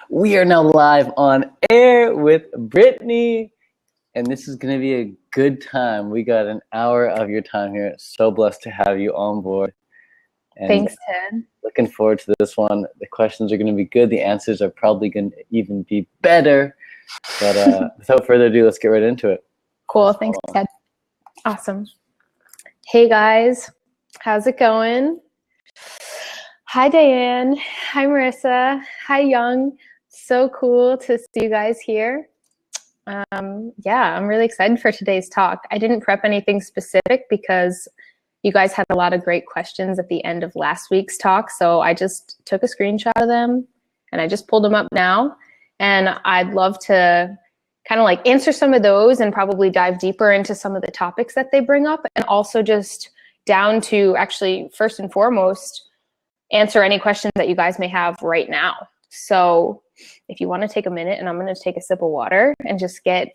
We are now live on air with Brittany, and this is going to be a good time. We got an hour of your time here. So blessed to have you on board. And thanks, Ted. Looking forward to this one. The questions are going to be good. The answers are probably going to even be better. But without further ado, let's get right into it. Cool. Thanks, Ted. Awesome. Hey, guys. How's it going? Hi, Diane. Hi, Marissa. Hi, Young. So cool to see you guys here. Yeah, I'm really excited for today's talk. I didn't prep anything specific because you guys had a lot of great questions at the end of last week's talk. So I just took a screenshot of them and I just pulled them up now. And I'd love to kind of like answer some of those and probably dive deeper into some of the topics that they bring up, and also just down to actually first and foremost answer any questions that you guys may have right now. So if you want to take a minute, and I'm going to take a sip of water and just get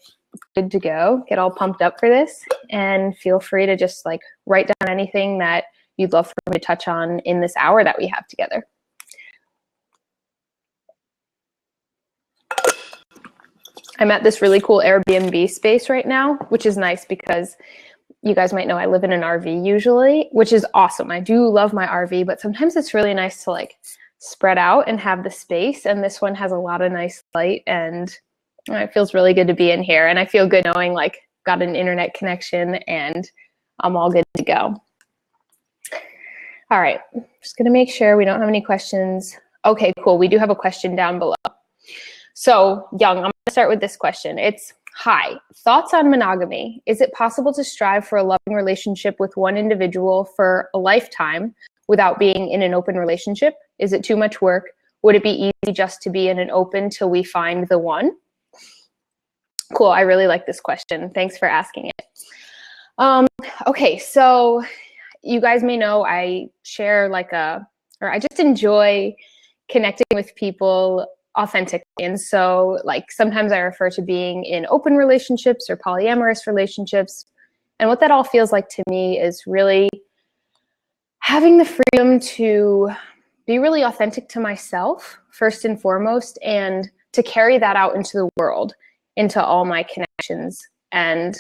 good to go, get all pumped up for this, and feel free to just like write down anything that you'd love for me to touch on in this hour that we have together. I'm at this really cool Airbnb space right now, which is nice because you guys might know I live in an RV usually, which is awesome. I do love my RV, but sometimes it's really nice to like spread out and have the space. And this one has a lot of nice light, and it feels really good to be in here. And I feel good knowing like got an internet connection and I'm all good to go. All right, just gonna make sure we don't have any questions. Okay, cool. We do have a question down below. So Young, I'm gonna start with this question. It's, hi, thoughts on monogamy? Is it possible to strive for a loving relationship with one individual for a lifetime without being in an open relationship? Is it too much work? Would it be easy just to be in an open till we find the one? Cool, I really like this question. Thanks for asking it. Okay, so you guys may know I share I just enjoy connecting with people authentically. And so like sometimes I refer to being in open relationships or polyamorous relationships. And what that all feels like to me is really having the freedom to be really authentic to myself, first and foremost, and to carry that out into the world, into all my connections, and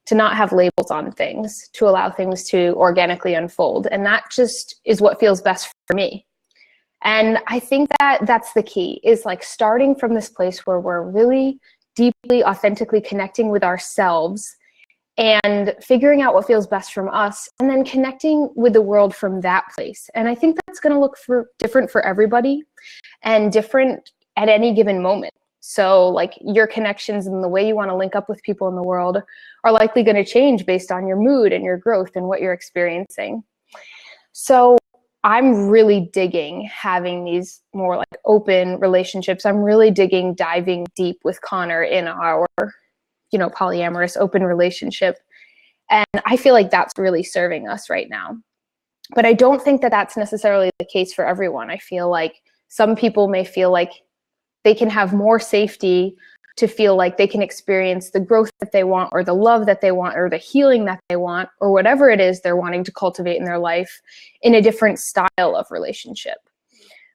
to not have labels on things, to allow things to organically unfold. And that just is what feels best for me. And I think that that's the key, is like starting from this place where we're really deeply, authentically connecting with ourselves and figuring out what feels best from us, and then connecting with the world from that place. And I think that's going to look different for everybody and different at any given moment. So like your connections and the way you want to link up with people in the world are likely going to change based on your mood and your growth and what you're experiencing. So I'm really digging having these more like open relationships. I'm really digging diving deep with Connor in our, polyamorous open relationship. And I feel like that's really serving us right now. But I don't think that that's necessarily the case for everyone. I feel like some people may feel like they can have more safety to feel like they can experience the growth that they want, or the love that they want, or the healing that they want, or whatever it is they're wanting to cultivate in their life in a different style of relationship.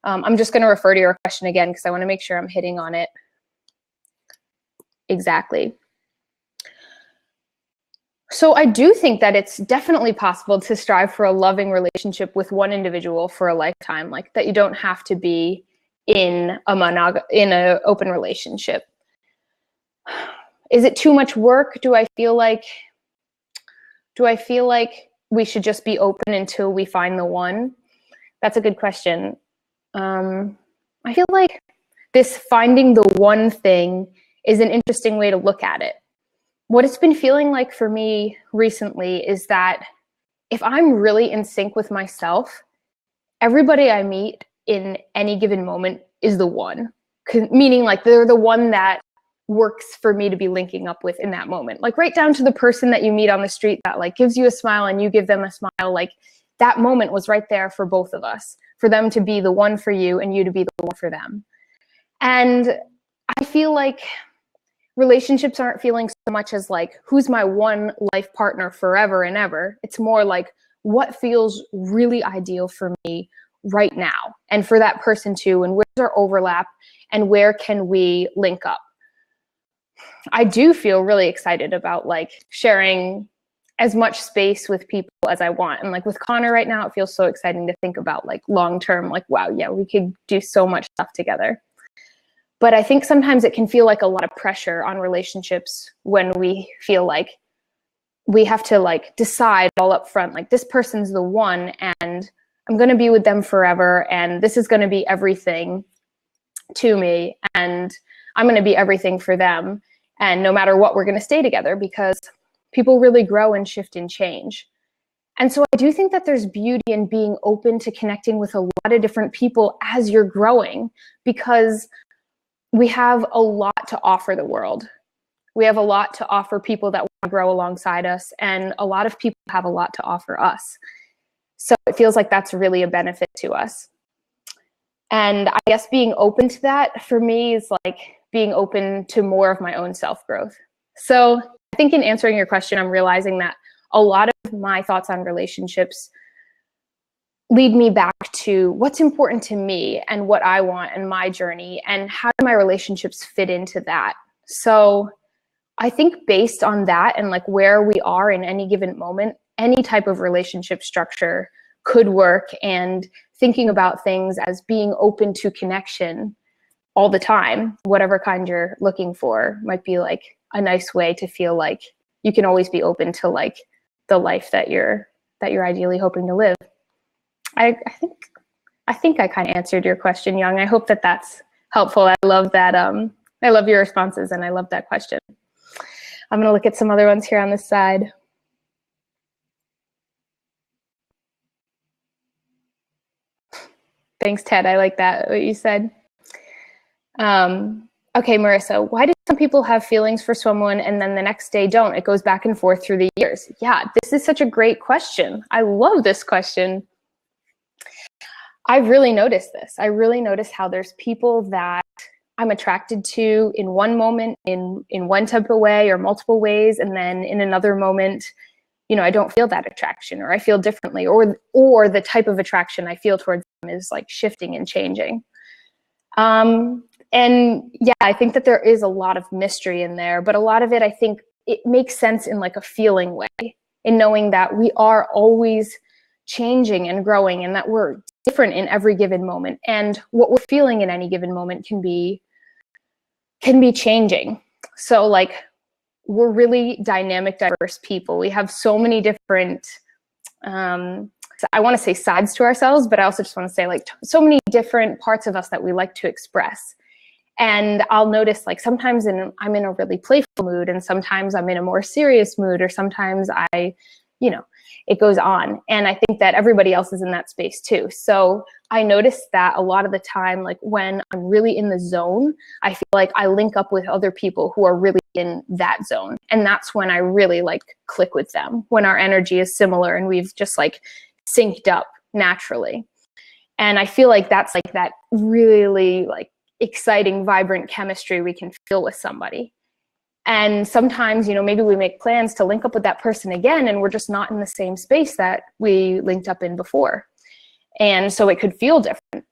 I'm just going to refer to your question again because I want to make sure I'm hitting on it exactly. So I do think that it's definitely possible to strive for a loving relationship with one individual for a lifetime, like that you don't have to be in an open relationship. Is it too much work? Do I feel like we should just be open until we find the one? That's a good question. I feel like this finding the one thing is an interesting way to look at it. What it's been feeling like for me recently is that if I'm really in sync with myself, everybody I meet in any given moment is the one, meaning like they're the one that works for me to be linking up with in that moment. Like right down to the person that you meet on the street that like gives you a smile and you give them a smile. Like that moment was right there for both of us, for them to be the one for you and you to be the one for them. And I feel like relationships aren't feeling so much as like, who's my one life partner forever and ever? It's more like, what feels really ideal for me? right now, and for that person too, and where's our overlap and where can we link up. I do feel really excited about like sharing as much space with people as I want. And like with Connor right now, it feels so exciting to think about like long-term, like, wow, yeah, we could do so much stuff together. But I think sometimes it can feel like a lot of pressure on relationships when we feel like we have to like decide all up front, like this person's the one and I'm going to be with them forever. And this is going to be everything to me. And I'm going to be everything for them. And no matter what, we're going to stay together, because people really grow and shift and change. And so I do think that there's beauty in being open to connecting with a lot of different people as you're growing, because we have a lot to offer the world. We have a lot to offer people that want to grow alongside us, and a lot of people have a lot to offer us. So it feels like that's really a benefit to us. And I guess being open to that for me is like being open to more of my own self-growth. So I think in answering your question, I'm realizing that a lot of my thoughts on relationships lead me back to what's important to me and what I want and my journey, and how do my relationships fit into that. So I think based on that and like where we are in any given moment, any type of relationship structure could work, and thinking about things as being open to connection all the time, whatever kind you're looking for, might be like a nice way to feel like you can always be open to like the life that you're ideally hoping to live. I think I kind of answered your question, Young. I hope that that's helpful. I love that. I love your responses, and I love that question. I'm going to look at some other ones here on this side. Thanks, Ted. I like that, what you said. Okay, Marissa, why do some people have feelings for someone and then the next day don't? It goes back and forth through the years. Yeah, this is such a great question. I love this question. I've really noticed this. I really notice how there's people that I'm attracted to in one moment in one type of way or multiple ways, and then in another moment, you know, I don't feel that attraction, or I feel differently, or the type of attraction I feel towards them is like shifting and changing. And yeah, I think that there is a lot of mystery in there, but a lot of it, I think it makes sense in like a feeling way, in knowing that we are always changing and growing, and that we're different in every given moment, and what we're feeling in any given moment can be changing. So like, we're really dynamic, diverse people. We have so many different, I want to say sides to ourselves, but I also just want to say like so many different parts of us that we like to express. And I'll notice like sometimes I'm in a really playful mood, and sometimes I'm in a more serious mood, or sometimes it goes on. And I think that everybody else is in that space too. So I notice that a lot of the time, like when I'm really in the zone, I feel like I link up with other people who are really in that zone. And that's when I really like click with them, when our energy is similar and we've just like synced up naturally. And I feel like that's like that really like exciting, vibrant chemistry we can feel with somebody. And sometimes, you know, maybe we make plans to link up with that person again, and we're just not in the same space that we linked up in before. And so it could feel different.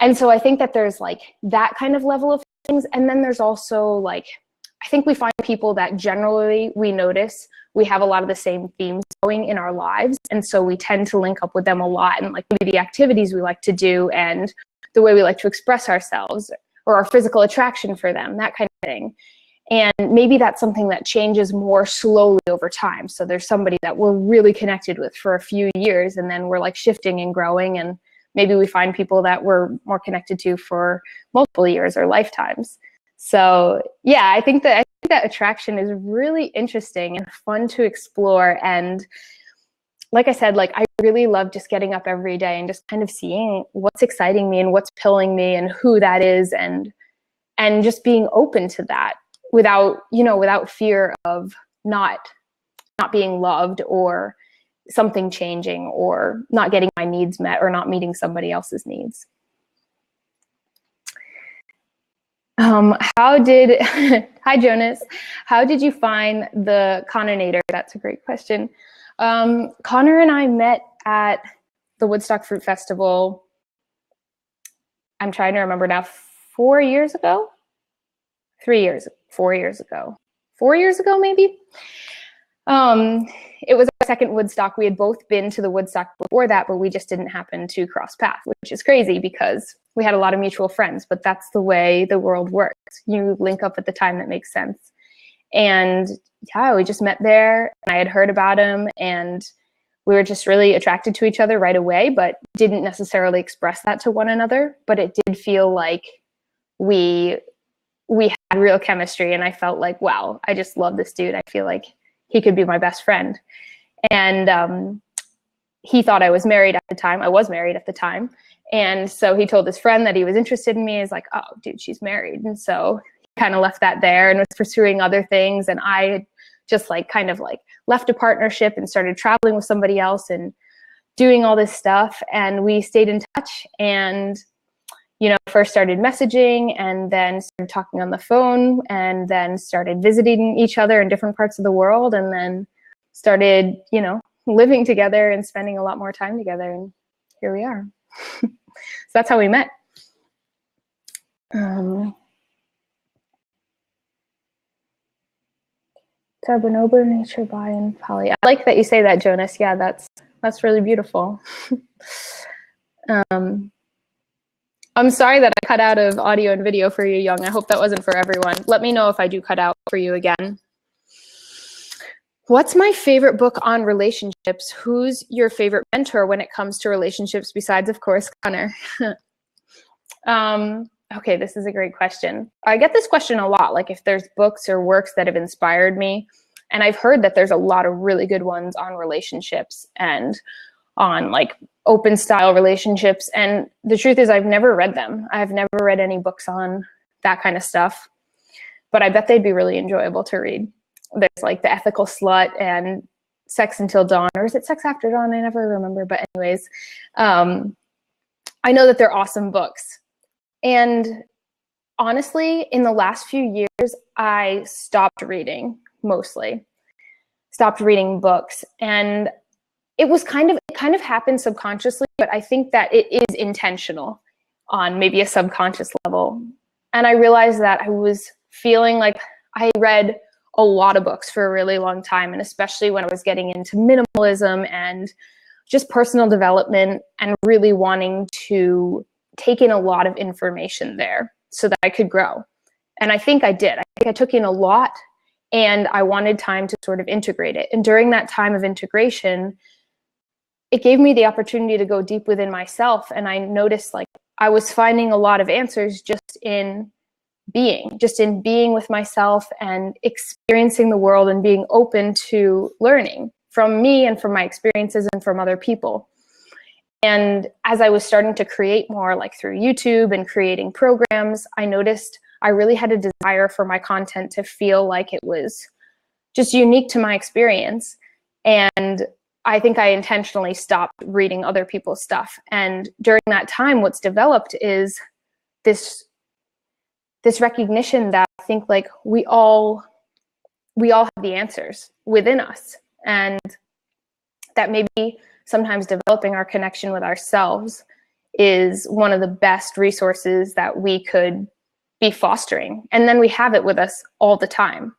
And so I think that there's like that kind of level of things. And then there's also like, I think we find people that generally we notice we have a lot of the same themes going in our lives. And so we tend to link up with them a lot, and like maybe the activities we like to do and the way we like to express ourselves, or our physical attraction for them, that kind of thing. And maybe that's something that changes more slowly over time. So there's somebody that we're really connected with for a few years, and then we're like shifting and growing, and maybe we find people that we're more connected to for multiple years or lifetimes. So yeah, I think that attraction is really interesting and fun to explore. And like I said, like I really love just getting up every day and just kind of seeing what's exciting me and what's pulling me and who that is, and just being open to that, without fear of not being loved, or something changing, or not getting my needs met, or not meeting somebody else's needs. Hi Jonas, how did you find the Connonator? That's a great question. Connor and I met at the Woodstock Fruit Festival I'm trying to remember now, 4 years ago, 3 years, 4 years ago, 4 years ago, maybe. It was our second Woodstock. We had both been to the Woodstock before that, but we just didn't happen to cross paths, which is crazy because we had a lot of mutual friends, but that's the way the world works. You link up at the time that makes sense. And yeah, we just met there, and I had heard about him, and we were just really attracted to each other right away, but didn't necessarily express that to one another. But it did feel like we had real chemistry, and I felt like, wow, I just love this dude. I feel like he could be my best friend. And he thought I was married at the time. I was married at the time. And so he told his friend that he was interested in me. He's like, oh, dude, she's married. And so he kind of left that there and was pursuing other things. And I just like kind of like left a partnership and started traveling with somebody else and doing all this stuff. And we stayed in touch, and first started messaging, and then started talking on the phone, and then started visiting each other in different parts of the world, and then started, living together and spending a lot more time together. And here we are. So that's how we met. Carbonobler, nature, bi, and poly. I like that you say that, Jonas. Yeah, that's really beautiful. I'm sorry that I cut out of audio and video for you, Young. I hope that wasn't for everyone. Let me know if I do cut out for you again. What's my favorite book on relationships? Who's your favorite mentor when it comes to relationships besides, of course, Connor? Okay, this is a great question. I get this question a lot, like if there's books or works that have inspired me. And I've heard that there's a lot of really good ones on relationships and on like open style relationships. And the truth is I've never read them. I've never read any books on that kind of stuff, but I bet they'd be really enjoyable to read. There's like The Ethical Slut and Sex Until Dawn, or is it Sex After Dawn? I never remember. But anyways, I know that they're awesome books. And honestly, in the last few years, I stopped reading, mostly. Stopped reading books. And it kind of happened subconsciously, but I think that it is intentional on maybe a subconscious level. And I realized that I was feeling like I read a lot of books for a really long time, and especially when I was getting into minimalism and just personal development and really wanting to take in a lot of information there so that I could grow. And I think I did. I think I took in a lot, and I wanted time to sort of integrate it. And during that time of integration, it gave me the opportunity to go deep within myself. And I noticed like I was finding a lot of answers just in being with myself and experiencing the world and being open to learning from me and from my experiences and from other people. And as I was starting to create more, like through YouTube and creating programs, I noticed I really had a desire for my content to feel like it was just unique to my experience. And I think I intentionally stopped reading other people's stuff. And during that time, what's developed is this recognition that I think like we all have the answers within us, and that maybe sometimes developing our connection with ourselves is one of the best resources that we could be fostering. And then we have it with us all the time.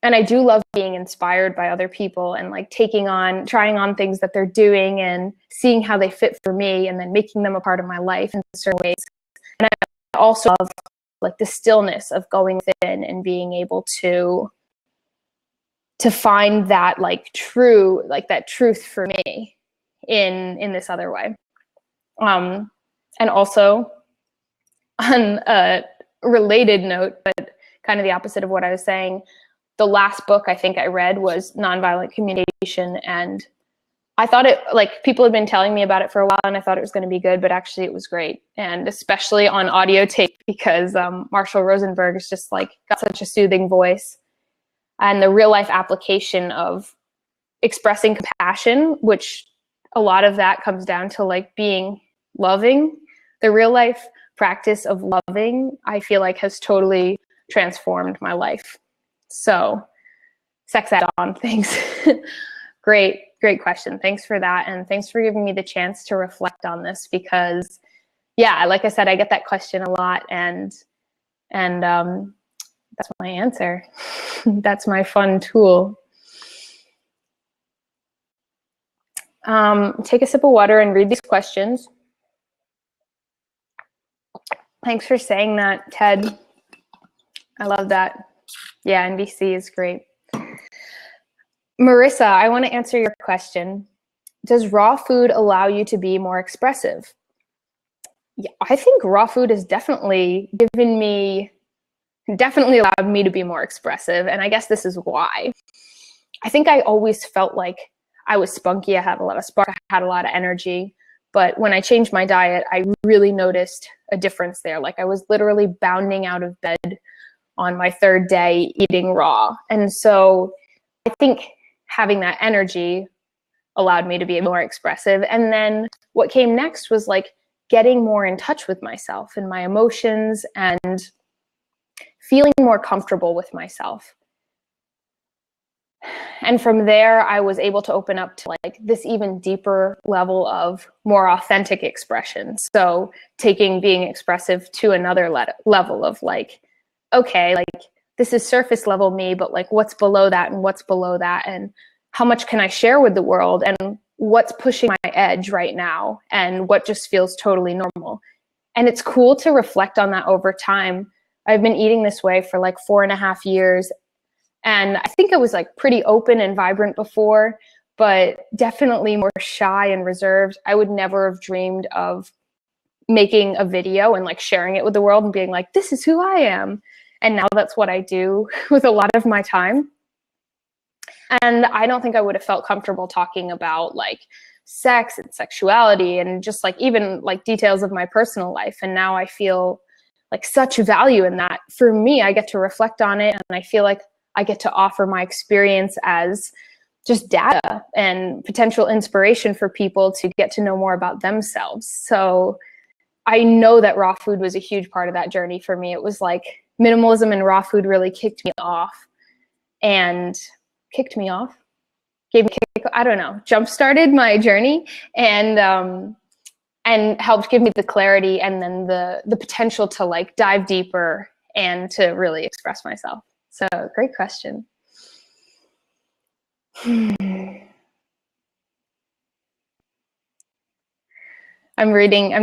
And I do love being inspired by other people and like trying on things that they're doing and seeing how they fit for me and then making them a part of my life in certain ways. And I also love like the stillness of going within and being able to find that like that truth for me in this other way. And also on a related note, but kind of the opposite of what I was saying, the last book I think I read was Nonviolent Communication, and I thought it, like, people had been telling me about it for a while, and I thought it was going to be good, but actually it was great. And especially on audio tape, because Marshall Rosenberg is just like got such a soothing voice, and the real life application of expressing compassion, which a lot of that comes down to like being loving. The real life practice of loving, I feel like, has totally transformed my life. So sex add-on, thanks. Great question. Thanks for that. And thanks for giving me the chance to reflect on this, because, yeah, like I said, I get that question a lot, and that's my answer. That's my fun tool. Take a sip of water and read these questions. Thanks for saying that, Ted. I love that. Yeah, NBC is great. Marissa, I want to answer your question. Does raw food allow you to be more expressive? Yeah, I think raw food has definitely allowed me to be more expressive. And I guess this is why. I think I always felt like I was spunky. I had a lot of spark. I had a lot of energy. But when I changed my diet, I really noticed a difference there. Like I was literally bounding out of bed on my third day eating raw. And so I think having that energy allowed me to be more expressive. And then what came next was like getting more in touch with myself and my emotions and feeling more comfortable with myself. And from there, I was able to open up to like this even deeper level of more authentic expression. So taking being expressive to another level of like, okay, like this is surface level me, but like what's below that and what's below that, and how much can I share with the world, and what's pushing my edge right now, and what just feels totally normal. And it's cool to reflect on that over time. I've been eating this way for like 4.5 years. And I think I was like pretty open and vibrant before, but definitely more shy and reserved. I would never have dreamed of making a video and like sharing it with the world and being like, this is who I am. And now that's what I do with a lot of my time. And I don't think I would have felt comfortable talking about like sex and sexuality and just like even like details of my personal life. And now I feel like such value in that. For me, I get to reflect on it, and I feel like I get to offer my experience as just data and potential inspiration for people to get to know more about themselves. So I know that raw food was a huge part of that journey for me. It was like minimalism and raw food really kicked me off, I don't know, jump-started my journey, and helped give me the clarity and then the potential to like dive deeper and to really express myself. So great question. I'm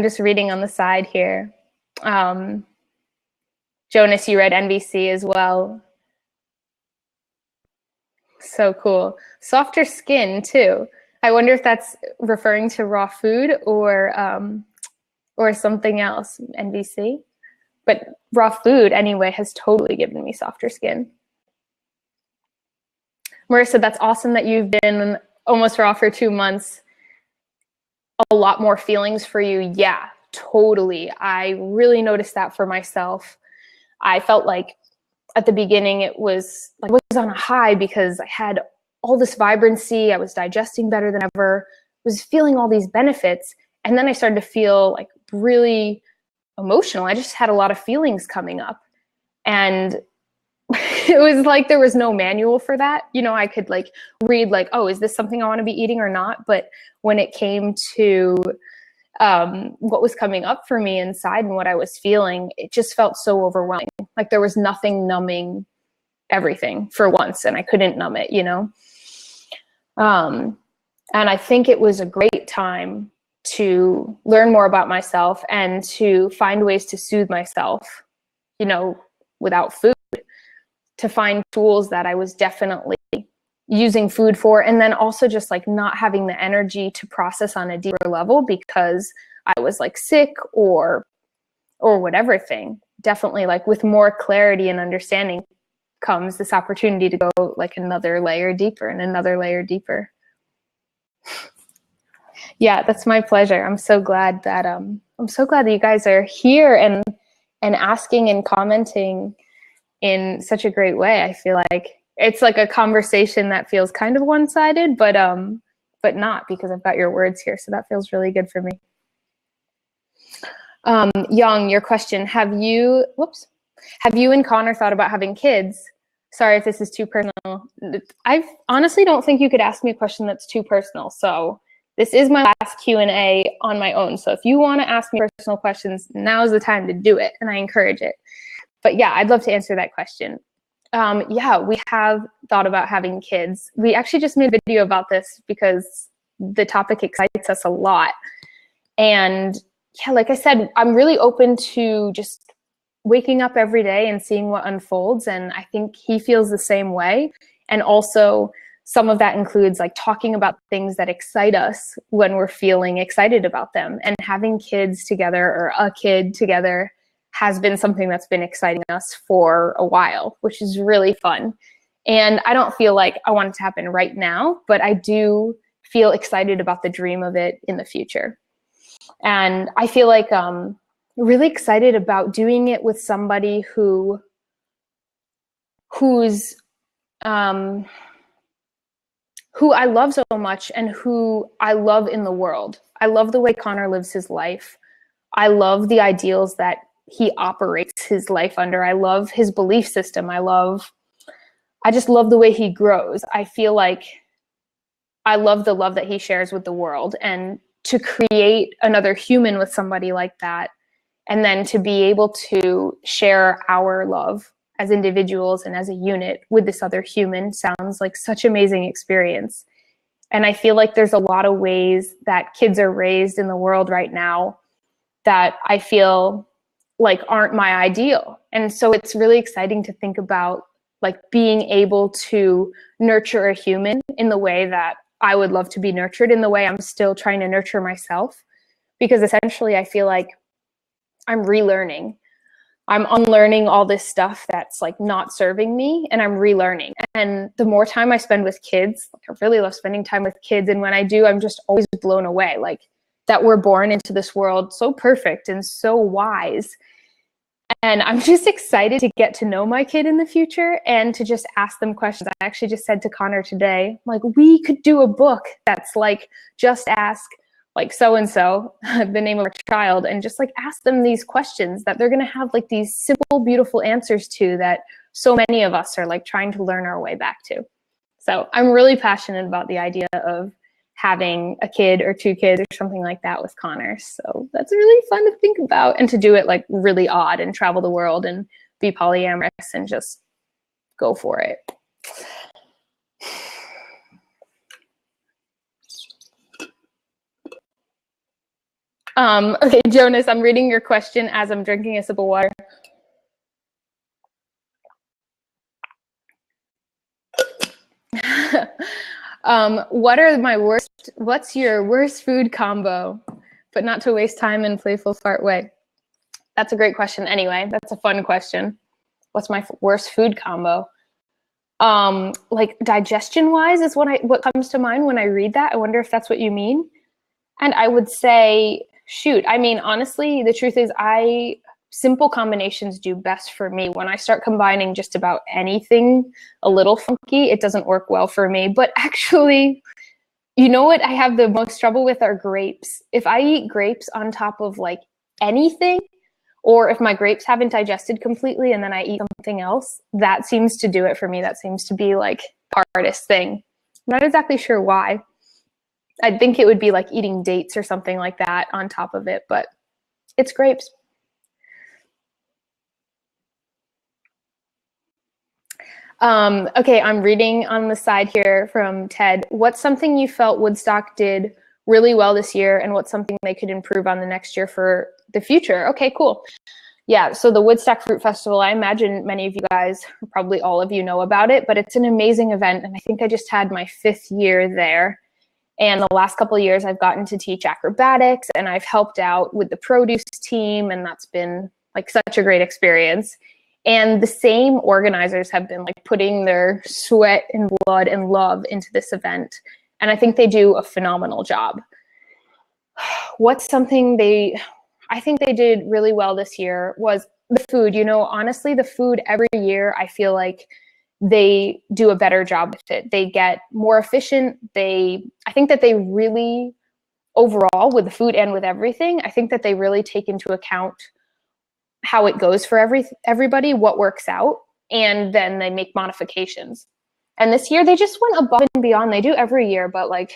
just reading on the side here. Jonas, you read NBC as well. So cool. Softer skin too. I wonder if that's referring to raw food or something else, NBC. But raw food anyway has totally given me softer skin. Marissa, that's awesome that you've been almost raw for 2 months. A lot more feelings for you. Yeah, totally. I really noticed that for myself. I felt like at the beginning it was like I was on a high because I had all this vibrancy. I was digesting better than ever, was feeling all these benefits. And then I started to feel like really emotional. I just had a lot of feelings coming up. And it was like there was no manual for that. You know, I could like read like, oh, is this something I want to be eating or not? But when it came to what was coming up for me inside and what I was feeling, it just felt so overwhelming. Like there was nothing numbing everything for once, and I couldn't numb it, you know? And I think it was a great time to learn more about myself and to find ways to soothe myself, you know, without food, to find tools that I was definitely using food for, and then also just like not having the energy to process on a deeper level because I was like sick or whatever thing. Definitely like with more clarity and understanding comes this opportunity to go like another layer deeper and another layer deeper. Yeah, that's my pleasure. I'm so glad that you guys are here and asking and commenting in such a great way. I feel like it's like a conversation that feels kind of one-sided, but not, because I've got your words here. So that feels really good for me. Young, your question, have you and Connor thought about having kids? Sorry if this is too personal. I honestly don't think you could ask me a question that's too personal. So this is my last Q&A on my own. So if you want to ask me personal questions, now's the time to do it, and I encourage it. But yeah, I'd love to answer that question. Yeah, we have thought about having kids. We actually just made a video about this because the topic excites us a lot. And yeah, like I said, I'm really open to just waking up every day and seeing what unfolds. And I think he feels the same way. And also some of that includes like talking about things that excite us when we're feeling excited about them. And having kids together or a kid together has been something that's been exciting us for a while, which is really fun. And I don't feel like I want it to happen right now, but I do feel excited about the dream of it in the future. And I feel like really excited about doing it with somebody who's who I love so much and who I love in the world. I love the way Connor lives his life. I love the ideals that he operates his life under. I love his belief system. I just love the way he grows. I feel like I love the love that he shares with the world, and to create another human with somebody like that, and then to be able to share our love as individuals and as a unit with this other human sounds like such an amazing experience. And I feel like there's a lot of ways that kids are raised in the world right now that I feel like aren't my ideal. And so it's really exciting to think about like being able to nurture a human in the way that I would love to be nurtured, in the way I'm still trying to nurture myself. Because essentially I feel like I'm relearning. I'm unlearning all this stuff that's like not serving me, and I'm relearning. And the more time I spend with kids, like I really love spending time with kids. And when I do, I'm just always blown away, like that we're born into this world so perfect and so wise. And I'm just excited to get to know my kid in the future and to just ask them questions. I actually just said to Connor today, like, we could do a book that's like, just ask like so-and-so the name of our child, and just like ask them these questions that they're going to have like these simple, beautiful answers to that so many of us are like trying to learn our way back to. So I'm really passionate about the idea of having a kid or two kids or something like that with Connor. So that's really fun to think about, and to do it like really odd and travel the world and be polyamorous and just go for it. Okay, Jonas, I'm reading your question as I'm drinking a sip of water. What's your worst food combo, but not to waste time in playful fart way? That's a great question. Anyway, that's a fun question. What's my worst food combo? Like digestion wise is what comes to mind when I read that. I wonder if that's what you mean. And I would say, shoot, I mean, honestly, the truth is simple combinations do best for me. When I start combining just about anything a little funky, it doesn't work well for me. But actually, you know what I have the most trouble with are grapes. If I eat grapes on top of like anything, or if my grapes haven't digested completely and then I eat something else, that seems to do it for me. That seems to be like the hardest thing. I'm not exactly sure why. I'd think it would be like eating dates or something like that on top of it, but it's grapes. Okay, I'm reading on the side here from Ted. What's something you felt Woodstock did really well this year, and what's something they could improve on the next year for the future? Okay, cool. Yeah, so the Woodstock Fruit Festival, I imagine many of you guys, probably all of you know about it, but it's an amazing event, and I think I just had my 5th year there. And the last couple of years, I've gotten to teach acrobatics, and I've helped out with the produce team, and that's been like such a great experience. And the same organizers have been like putting their sweat and blood and love into this event. And I think they do a phenomenal job. What's something I think they did really well this year was the food. You know, honestly, the food every year, I feel like they do a better job with it. They get more efficient. I think that they really, overall, with the food and with everything, I think that they really take into account how it goes for everybody, what works out, and then they make modifications. And this year they just went above and beyond. They do every year, but like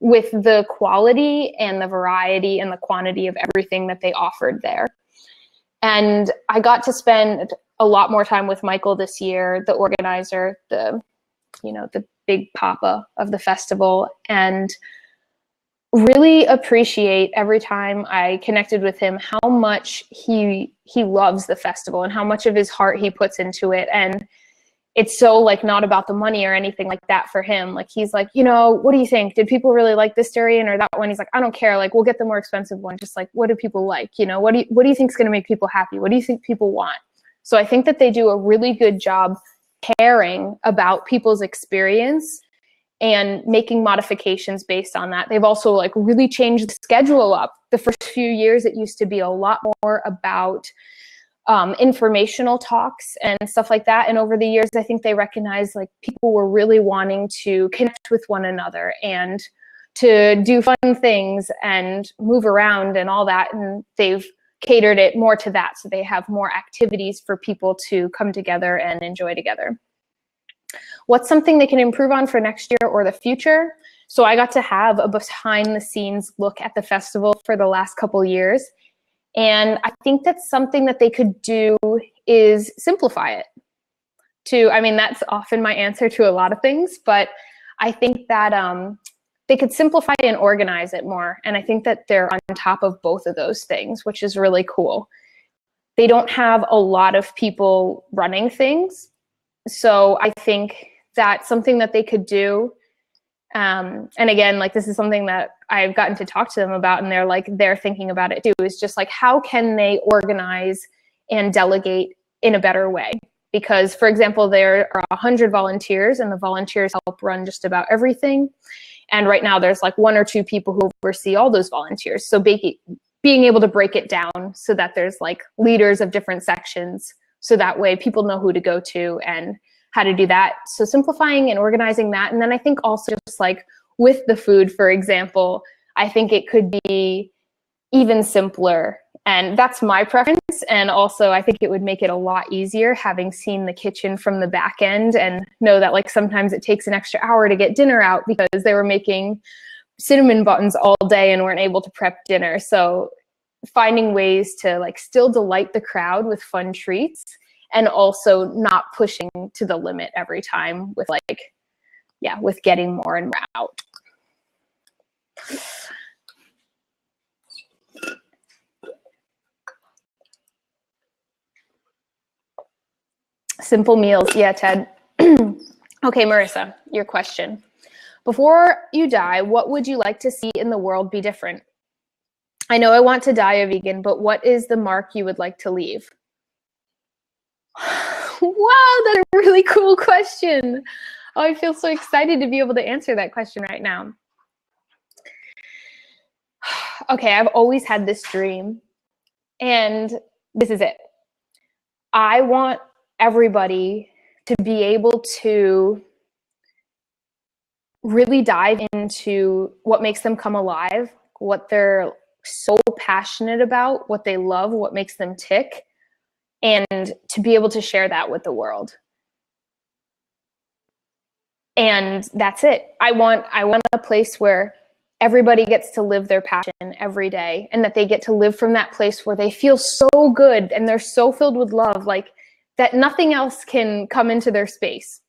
with the quality and the variety and the quantity of everything that they offered there. And I got to spend a lot more time with Michael this year, the organizer, the big papa of the festival, and really appreciate every time I connected with him how much he loves the festival and how much of his heart he puts into it. And it's so like not about the money or anything like that for him. Like he's like, what do you think? Did people really like this durian or that one? He's like, I don't care. Like we'll get the more expensive one. Just like, what do people like? What do you think is going to make people happy? What do you think people want? So I think that they do a really good job caring about people's experience and making modifications based on that. They've also like really changed the schedule up. The first few years, it used to be a lot more about informational talks and stuff like that. And over the years, I think they recognized like people were really wanting to connect with one another and to do fun things and move around and all that. And they've catered it more to that. So they have more activities for people to come together and enjoy together. What's something they can improve on for next year or the future? So I got to have a behind the scenes look at the festival for the last couple years. And I think that's something that they could do is simplify it. That's often my answer to a lot of things, but I think that they could simplify and organize it more. And I think that they're on top of both of those things, which is really cool. They don't have a lot of people running things. So I think that's something that they could do. And again, like this is something that I've gotten to talk to them about, and they're thinking about it too, is just like, how can they organize and delegate in a better way? Because for example, there are 100 volunteers and the volunteers help run just about everything. And right now there's like 1 or 2 people who oversee all those volunteers. So being able to break it down so that there's like leaders of different sections. So that way people know who to go to and how to do that. So simplifying and organizing that. And then I think also just like with the food, for example, I think it could be even simpler. And that's my preference. And also I think it would make it a lot easier having seen the kitchen from the back end and know that like sometimes it takes an extra hour to get dinner out because they were making cinnamon buttons all day and weren't able to prep dinner. So finding ways to like still delight the crowd with fun treats and also not pushing to the limit every time with with getting more and more out. Simple meals. Yeah, Ted. Okay, Marissa, your question. Before you die, what would you like to see in the world be different? I know I want to die a vegan, but what is the mark you would like to leave? Wow, that's a really cool question. Oh, I feel so excited to be able to answer that question right now. Okay, I've always had this dream, and this is it. I want everybody to be able to really dive into what makes them come alive, what they're so passionate about, what they love, what makes them tick, and to be able to share that with the world. And that's it. I want a place where everybody gets to live their passion every day, and that they get to live from that place where they feel so good and they're so filled with love, like that nothing else can come into their space,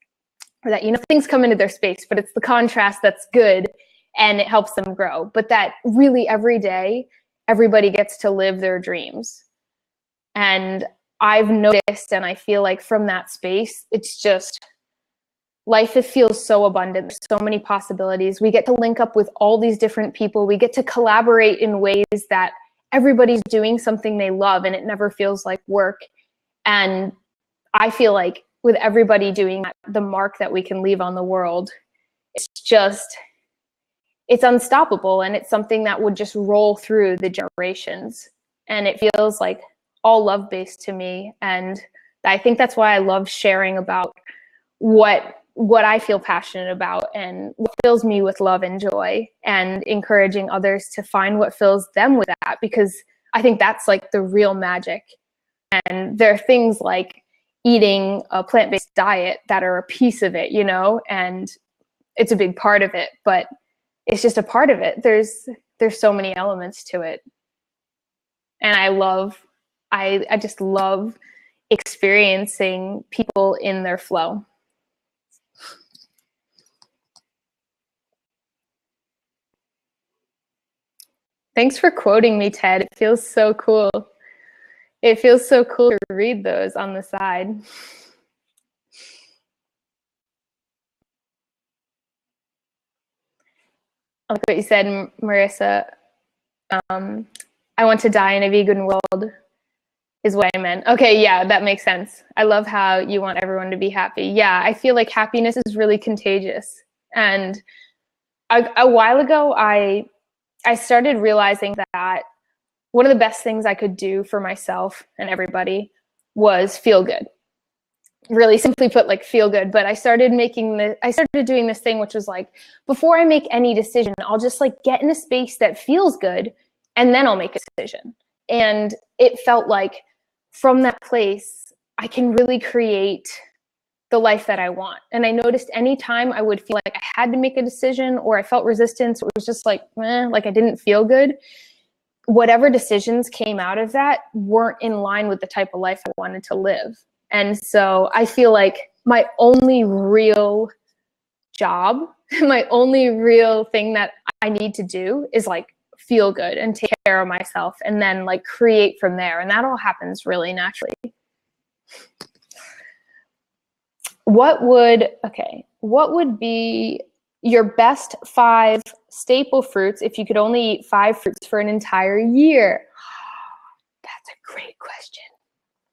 or that, things come into their space, but it's the contrast that's good and it helps them grow. But that really every day, everybody gets to live their dreams. And I've noticed, and I feel like from that space, it's just, life, it feels so abundant. There's so many possibilities. We get to link up with all these different people. We get to collaborate in ways that everybody's doing something they love, and it never feels like work. And I feel like with everybody doing that, the mark that we can leave on the world, it's unstoppable. And it's something that would just roll through the generations. And it feels like all love-based to me. And I think that's why I love sharing about what I feel passionate about and what fills me with love and joy, and encouraging others to find what fills them with that, because I think that's like the real magic. And there are things like eating a plant-based diet that are a piece of it, and it's a big part of it, but it's just a part of it. There's so many elements to it. And I just love experiencing people in their flow. Thanks for quoting me, Ted. It feels so cool. It feels so cool to read those on the side. I like what you said, Marissa. I want to die in a vegan world is what I meant. Okay, yeah, that makes sense. I love how you want everyone to be happy. Yeah, I feel like happiness is really contagious. And a while ago, I started realizing that one of the best things I could do for myself and everybody was feel good. Really simply put, like, feel good. But I started doing this thing, which was like, before I make any decision, I'll just like get in a space that feels good, and then I'll make a decision. And it felt like from that place, I can really create the life that I want. And I noticed anytime I would feel like I had to make a decision, or I felt resistance, it was just like, like I didn't feel good. Whatever decisions came out of that weren't in line with the type of life I wanted to live. And so I feel like my only real job, my only real thing that I need to do is like feel good and take care of myself, and then like create from there. And that all happens really naturally. What would be your best 5 staple fruits if you could only eat 5 fruits for an entire year? That's a great question.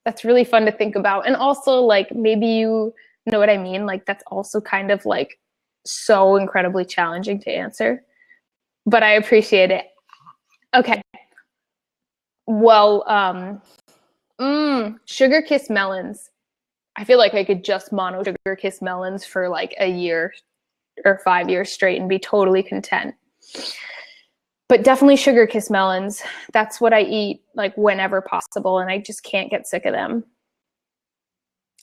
That's really fun to think about. And also, like, maybe you know what I mean? Like, that's also kind of like so incredibly challenging to answer, but I appreciate it. Okay. Well, sugar kiss melons. I feel like I could just mono sugar kiss melons for like a year or 5 years straight and be totally content. But definitely sugar kiss melons. That's what I eat like whenever possible, and I just can't get sick of them.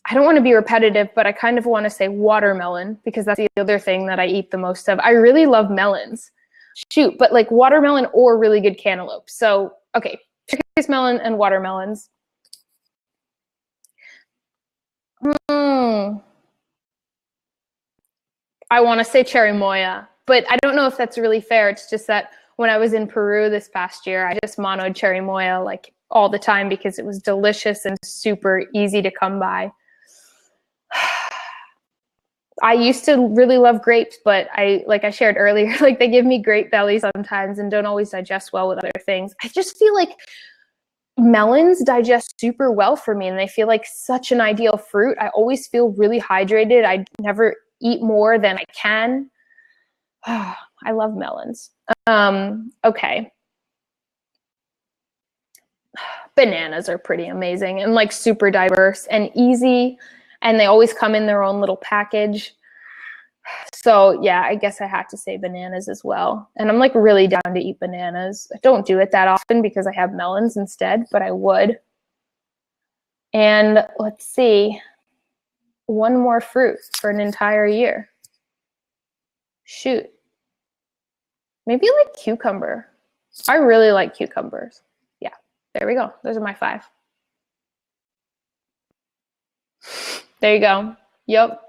I don't want to be repetitive, but I kind of want to say watermelon, because that's the other thing that I eat the most of. I really love melons. Shoot, but like watermelon or really good cantaloupe. So, okay, sugar kiss melon and watermelons. I want to say cherry moya, but I don't know if that's really fair. It's just that when I was in Peru this past year, I just monoed cherry moya like all the time because it was delicious and super easy to come by. I used to really love grapes, but like I shared earlier, like they give me grape belly sometimes and don't always digest well with other things. I just feel like melons digest super well for me, and they feel like such an ideal fruit. I always feel really hydrated. I never eat more than I can. I love melons. Okay. Bananas are pretty amazing and like super diverse and easy, and they always come in their own little package. So yeah, I guess I had to say bananas as well. And I'm like really down to eat bananas. I don't do it that often because I have melons instead, but I would. And let's see, one more fruit for an entire year. Shoot. Maybe like cucumber. I really like cucumbers. Yeah, there we go. Those are my 5. There you go. Yep.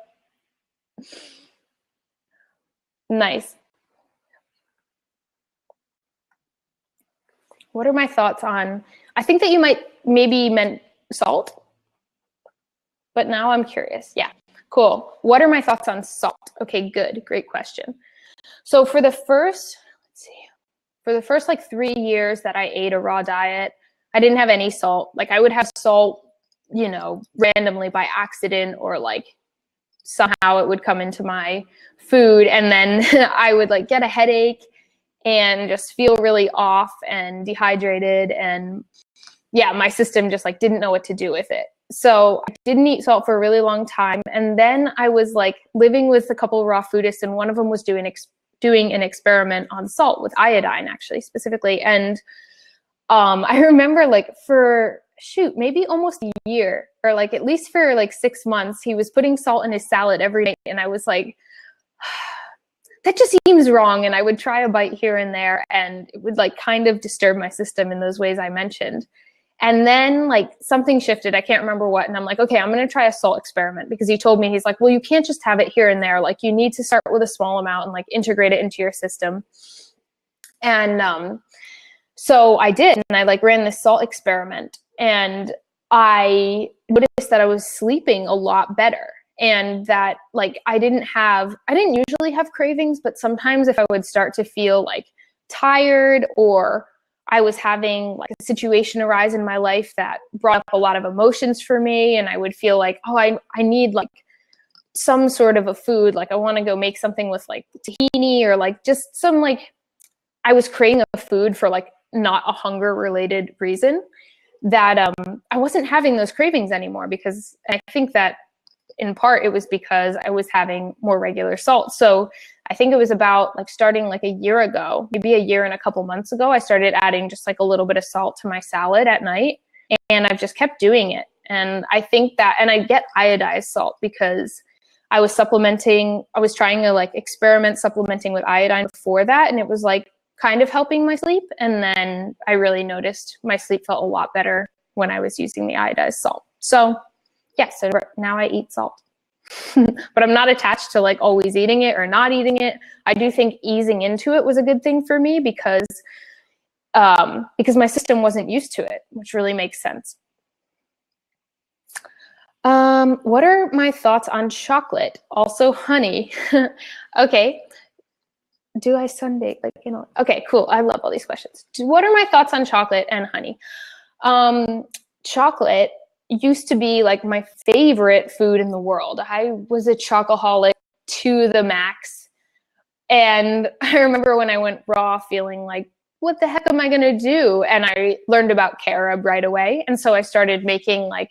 Nice. What are my thoughts on, I think that you might maybe meant salt, but now I'm curious. Yeah, cool. What are my thoughts on salt? Okay, good. Great question. So for the first, like 3 years that I ate a raw diet, I didn't have any salt. Like I would have salt, you know, randomly by accident, or like somehow it would come into my food, and then I would like get a headache and just feel really off and dehydrated, and yeah, my system just like didn't know what to do with it. So I didn't eat salt for a really long time, and then I was like living with a couple of raw foodists, and one of them was doing an experiment on salt with iodine, actually, specifically. And I remember like for maybe almost a year, or like at least for like 6 months, he was putting salt in his salad every day, and I was like, that just seems wrong. And I would try a bite here and there, and it would like kind of disturb my system in those ways I mentioned. And then like something shifted. I can't remember what. And I'm like, okay, I'm going to try a salt experiment, because he told me, he's like, well, you can't just have it here and there. Like you need to start with a small amount and like integrate it into your system. And so I did, and I like ran this salt experiment, and I noticed that I was sleeping a lot better, and that like I didn't usually have cravings, but sometimes if I would start to feel like tired, or I was having like a situation arise in my life that brought up a lot of emotions for me, and I would feel like, oh, I need like some sort of a food, like I want to go make something with like tahini, or like just some like, I was craving a food for like not a hunger related reason, that I wasn't having those cravings anymore, because I think that in part it was because I was having more regular salt. So I think it was about like starting like a year ago, maybe a year and a couple months ago, I started adding just like a little bit of salt to my salad at night, and I've just kept doing it. And I think that, and I get iodized salt because I was supplementing, I was trying to like experiment supplementing with iodine before that, and it was like kind of helping my sleep. And then I really noticed my sleep felt a lot better when I was using the iodized salt. So yeah, so now I eat salt. But I'm not attached to like always eating it or not eating it. I do think easing into it was a good thing for me, because my system wasn't used to it, which really makes sense. What are my thoughts on chocolate? Also honey. Okay. Do I sunbake? Like, you know, okay, cool. I love all these questions. What are my thoughts on chocolate and honey? Chocolate used to be like my favorite food in the world. I was a chocoholic to the max. And I remember when I went raw feeling like, what the heck am I going to do? And I learned about carob right away. And so I started making like,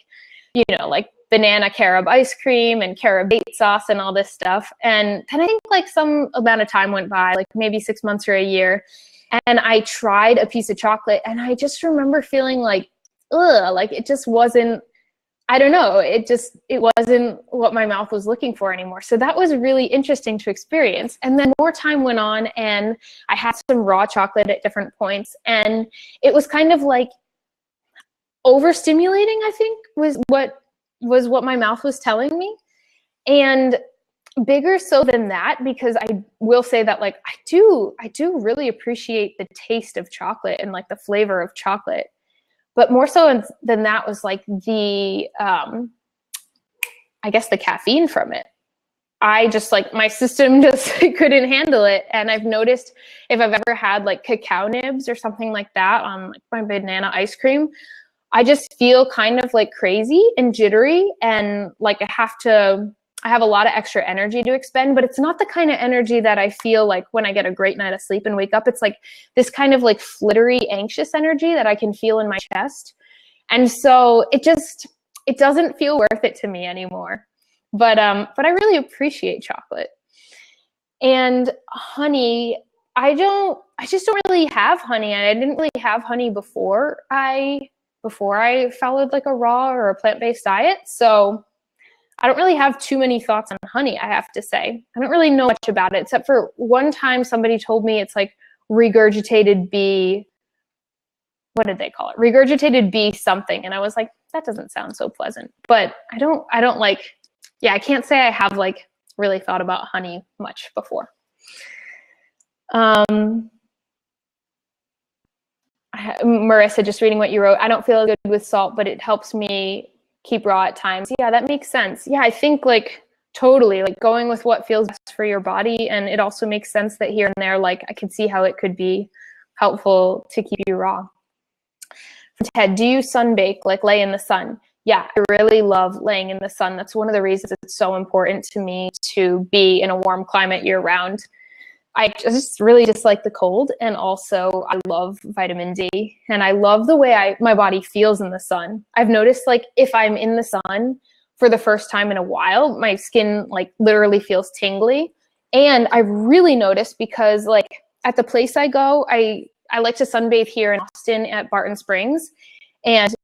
you know, like banana carob ice cream and carob date sauce and all this stuff. And then I think like some amount of time went by, like maybe 6 months or a year, and I tried a piece of chocolate, and I just remember feeling like, ugh, like it just wasn't, I don't know, it wasn't what my mouth was looking for anymore. So that was really interesting to experience. And then more time went on, and I had some raw chocolate at different points, and it was kind of like overstimulating, I think, was what my mouth was telling me. And bigger so than that, because I will say that like I do really appreciate the taste of chocolate and like the flavor of chocolate. But more so than that was like the, I guess the caffeine from it. I just like, my system just couldn't handle it. And I've noticed if I've ever had like cacao nibs or something like that on like my banana ice cream, I just feel kind of like crazy and jittery, and like I have a lot of extra energy to expend, but it's not the kind of energy that I feel like when I get a great night of sleep and wake up. It's like this kind of like flittery, anxious energy that I can feel in my chest. And so it doesn't feel worth it to me anymore. But I really appreciate chocolate. And honey, I just don't really have honey. And I didn't really have honey before I followed like a raw or a plant-based diet. So I don't really have too many thoughts on honey, I have to say. I don't really know much about it, except for one time somebody told me it's like regurgitated bee, what did they call it? Regurgitated bee something. And I was like, that doesn't sound so pleasant. But I don't like, yeah, I can't say I have like really thought about honey much before. Marissa, just reading what you wrote, I don't feel good with salt, but it helps me keep raw at times. Yeah, that makes sense. Yeah, I think like totally like going with what feels best for your body. And it also makes sense that here and there, like I could see how it could be helpful to keep you raw. From Ted, do you sunbake, like lay in the sun? Yeah, I really love laying in the sun. That's one of the reasons it's so important to me to be in a warm climate year round. I just really dislike the cold, and also I love vitamin D, and I love the way my body feels in the sun. I've noticed like if I'm in the sun for the first time in a while, my skin like literally feels tingly. And I really noticed because like at the place I go, I like to sunbathe here in Austin at Barton Springs, and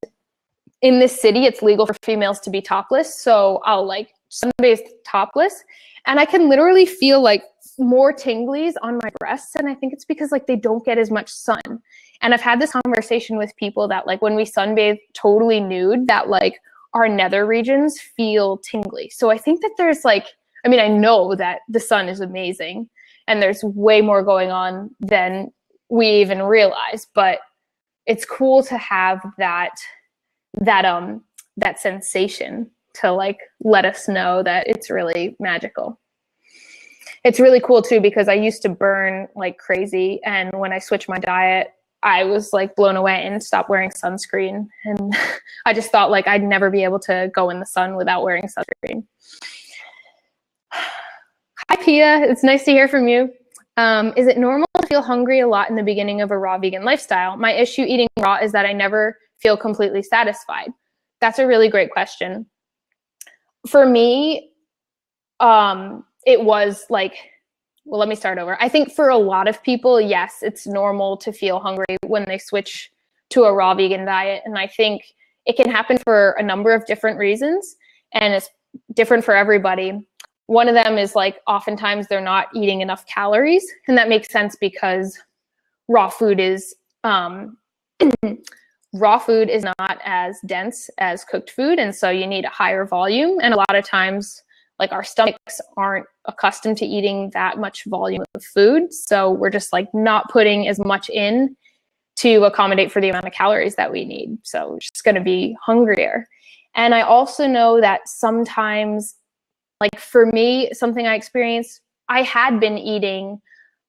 in this city it's legal for females to be topless, so I'll like sunbathe topless, and I can literally feel like more tinglies on my breasts, and I think it's because like they don't get as much sun. And I've had this conversation with people that like when we sunbathe totally nude, that like our nether regions feel tingly. So I think that there's like, I mean, I know that the sun is amazing and there's way more going on than we even realize, but it's cool to have that sensation to like let us know that it's really magical. It's really cool too, because I used to burn like crazy. And when I switched my diet, I was like blown away and stopped wearing sunscreen. And I just thought like I'd never be able to go in the sun without wearing sunscreen. Hi, Pia. It's nice to hear from you. Is it normal to feel hungry a lot in the beginning of a raw vegan lifestyle? My issue eating raw is that I never feel completely satisfied. That's a really great question. For me, it was like, well, let me start over. I think for a lot of people, yes, it's normal to feel hungry when they switch to a raw vegan diet. And I think it can happen for a number of different reasons, and it's different for everybody. One of them is like oftentimes they're not eating enough calories, and that makes sense because raw food is not as dense as cooked food, and so you need a higher volume. And a lot of times, like our stomachs aren't accustomed to eating that much volume of food, so we're just like not putting as much in to accommodate for the amount of calories that we need. So we're just going to be hungrier. And I also know that sometimes, like for me, something I experienced, I had been eating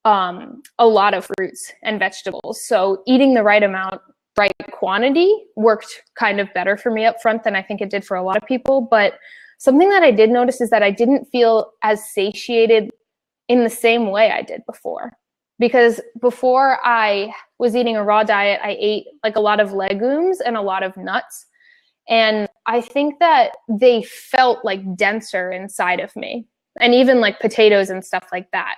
a lot of fruits and vegetables. So eating the right amount, right quantity worked kind of better for me up front than I think it did for a lot of people. But something that I did notice is that I didn't feel as satiated in the same way I did before. Because before I was eating a raw diet, I ate like a lot of legumes and a lot of nuts. And I think that they felt like denser inside of me, and even like potatoes and stuff like that,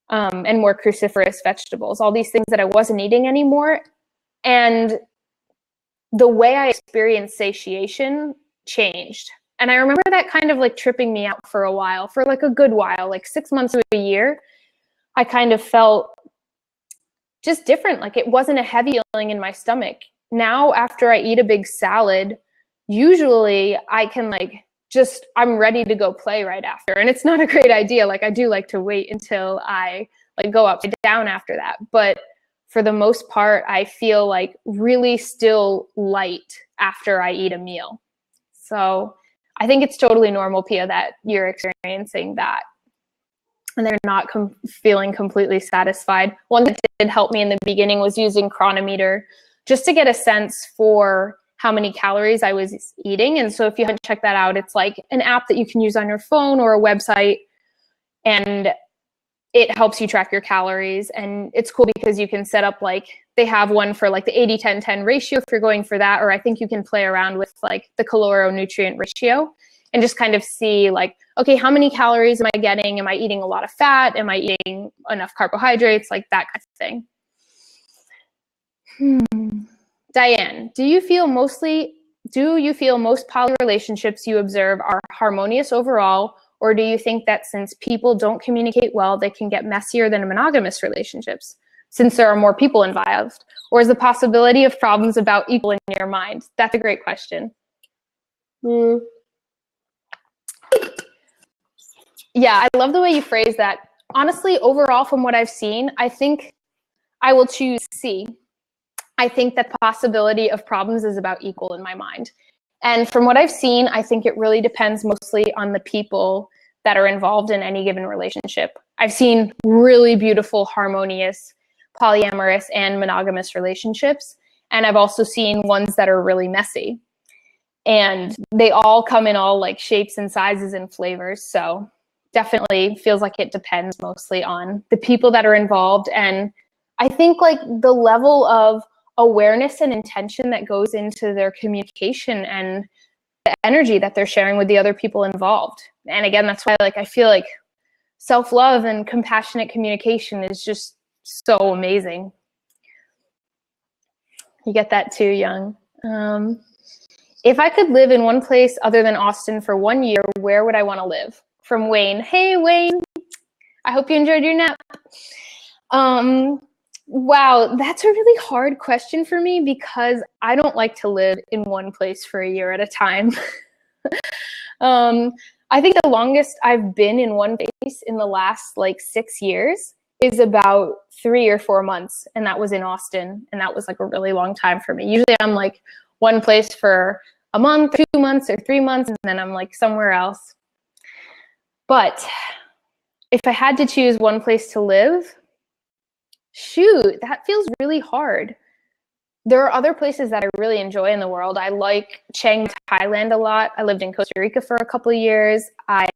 and more cruciferous vegetables, all these things that I wasn't eating anymore. And the way I experienced satiation changed. And I remember that kind of like tripping me out for a while, for like a good while, like 6 months to a year. I kind of felt just different. Like it wasn't a heavy feeling in my stomach. Now, after I eat a big salad, usually I can like I'm ready to go play right after. And it's not a great idea. Like I do like to wait until I like go upside down after that. But for the most part, I feel like really still light after I eat a meal. So I think it's totally normal, Pia, that you're experiencing that and they're not feeling completely satisfied. One that did help me in the beginning was using Chronometer, just to get a sense for how many calories I was eating. And so if you haven't checked that out, it's like an app that you can use on your phone or a website, and it helps you track your calories. And it's cool because you can set up like, they have one for like the 80-10-10 ratio if you're going for that, or I think you can play around with like the caloronutrient ratio and just kind of see like, okay, how many calories am I getting? Am I eating a lot of fat? Am I eating enough carbohydrates? Like that kind of thing. Diane, do you feel most poly relationships you observe are harmonious overall, or do you think that since people don't communicate well, they can get messier than monogamous relationships, since there are more people involved? Or is the possibility of problems about equal in your mind? That's a great question. Yeah, I love the way you phrase that. Honestly, overall, from what I've seen, I think I will choose C. I think that the possibility of problems is about equal in my mind. And from what I've seen, I think it really depends mostly on the people that are involved in any given relationship. I've seen really beautiful, harmonious, polyamorous, and monogamous relationships. And I've also seen ones that are really messy. And they all come in all like shapes and sizes and flavors. So definitely feels like it depends mostly on the people that are involved. And I think like the level of awareness and intention that goes into their communication and the energy that they're sharing with the other people involved. And again, that's why like I feel like self-love and compassionate communication is just so amazing. You get that too, Young. If I could live in one place other than Austin for 1 year, where would I want to live? From Wayne. Hey, Wayne. I hope you enjoyed your nap. Wow, that's a really hard question for me because I don't like to live in one place for a year at a time. I think the longest I've been in one place in the last like 6 years is about 3 or 4 months, and that was in Austin, and that was like a really long time for me. Usually I'm like one place for a month, 2 months, or 3 months, and then I'm like somewhere else. But if I had to choose one place to live, shoot, that feels really hard. There are other places that I really enjoy in the world. I like Chiang, Thailand a lot. I lived in Costa Rica for a couple of years. I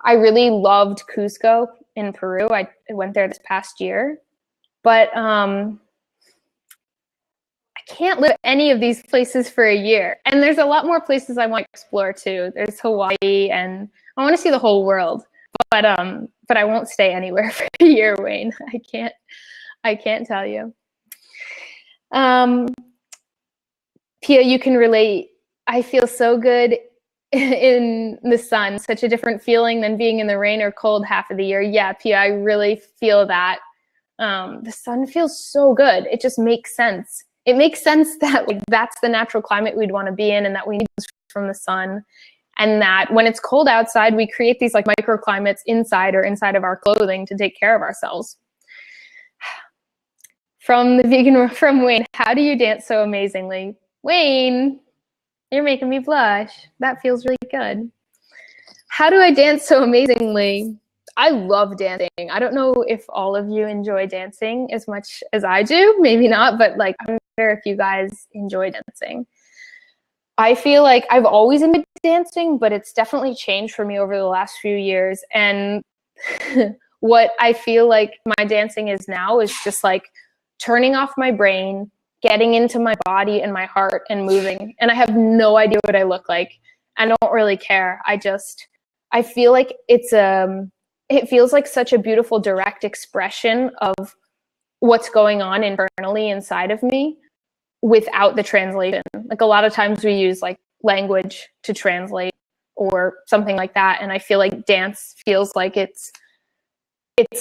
really loved Cusco in Peru. I went there this past year. But I can't live any of these places for a year. And there's a lot more places I want to explore too. There's Hawaii, and I want to see the whole world. But I won't stay anywhere for a year, Wayne. I can't tell you. Pia, you can relate. I feel so good in the sun, such a different feeling than being in the rain or cold half of the year. Yeah, Pia, I really feel that. The sun feels so good. It just makes sense. It makes sense that like that's the natural climate we'd want to be in, and that we need from the sun. And that when it's cold outside, we create these like microclimates inside of our clothing to take care of ourselves. From Wayne, how do you dance so amazingly? Wayne, you're making me blush. That feels really good. How do I dance so amazingly? I love dancing. I don't know if all of you enjoy dancing as much as I do. Maybe not, but like I wonder if you guys enjoy dancing. I feel like I've always enjoyed dancing, but it's definitely changed for me over the last few years. And what I feel like my dancing is now is just like turning off my brain, getting into my body and my heart and moving. And I have no idea what I look like. I don't really care. I feel like it feels like such a beautiful direct expression of what's going on internally inside of me without the translation. Like a lot of times we use like language to translate or something like that. And I feel like dance feels like it's